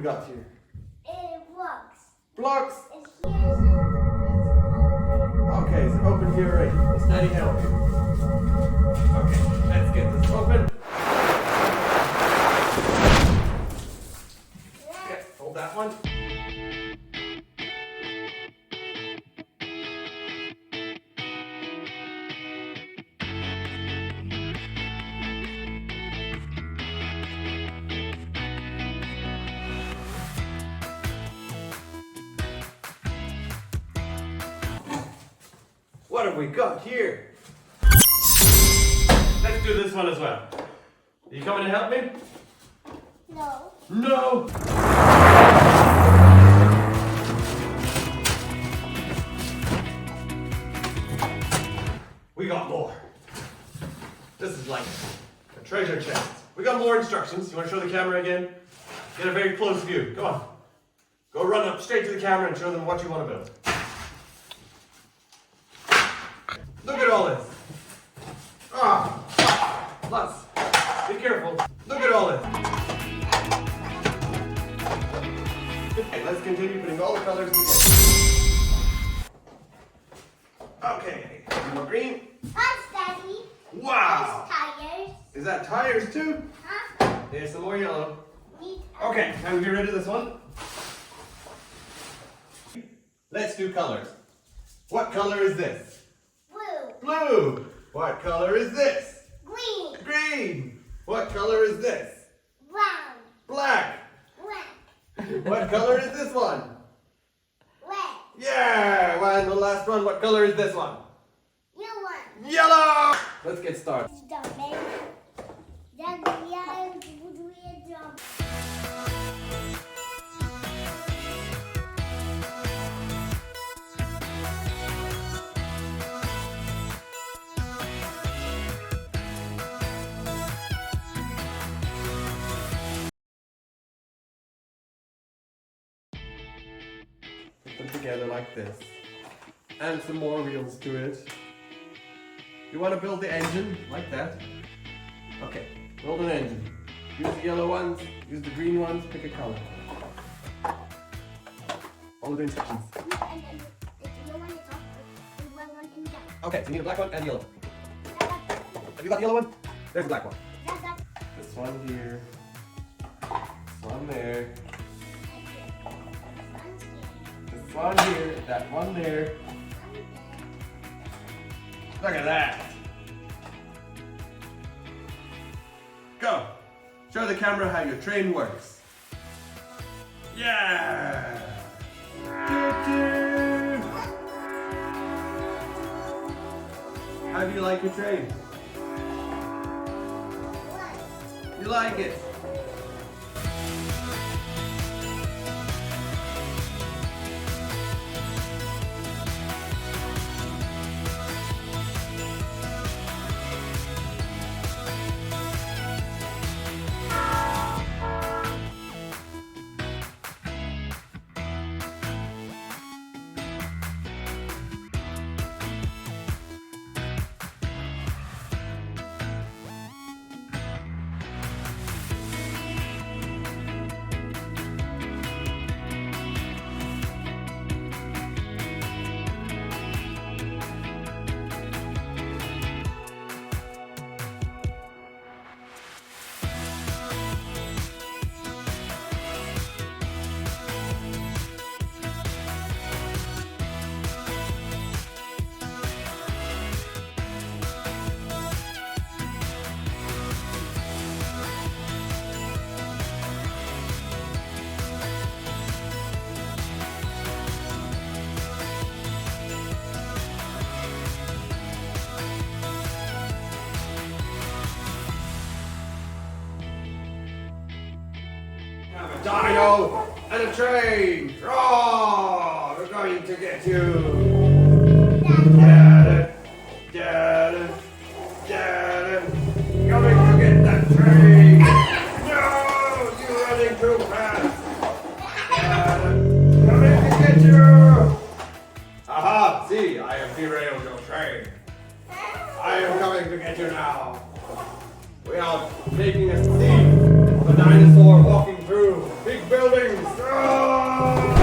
got here? Blocks. Blocks. It's here. Okay, so open here already. It's steady help. Okay, let's get this open. Yeah, hold that one. What have we got here? Let's do this one as well. Are you coming to help me? No. No! We got more. This is like a treasure chest. We got more instructions. You want to show the camera again? Get a very close view. Go on. Go run up straight to the camera and show them what you want to build. Look at all this. Ah, lots. Be careful. Look at all this. Okay, let's continue putting all the colors together. Okay, some more green. That's Daddy. Wow. That's tires. Is that tires too? Huh? There's some more yellow. Need Okay, can we get rid of this one? Let's do colors. What color is this? blue. Blue. What color is this? Green. Green. What color is this? Brown. Black. Black. What color is this one? Red. Yeah. Well, and the last one, what color is this one? Yellow. Yellow. Let's get started. Put them together like this. And some more wheels to it. You want to build the engine like that? Okay, build an engine. Use the yellow ones, use the green ones, pick a color. Follow the instructions. Okay, so you need a black one and yellow. Have you got the yellow one? There's the black one. This one here. This one there. This one here. That one there. Look at that. Go. Show the camera how your train works. Yeah. Choo-choo. How do you like your train? You like it? Dino and a train! Oh, we're going to get you! Get it! Get it! Get it! Coming to get that train! No! You're running too fast! Get it! Coming to get you! Aha! See, I have derailed your train. I am coming to get you now. We are making a scene. dinosaur walking through big buildings. Ah!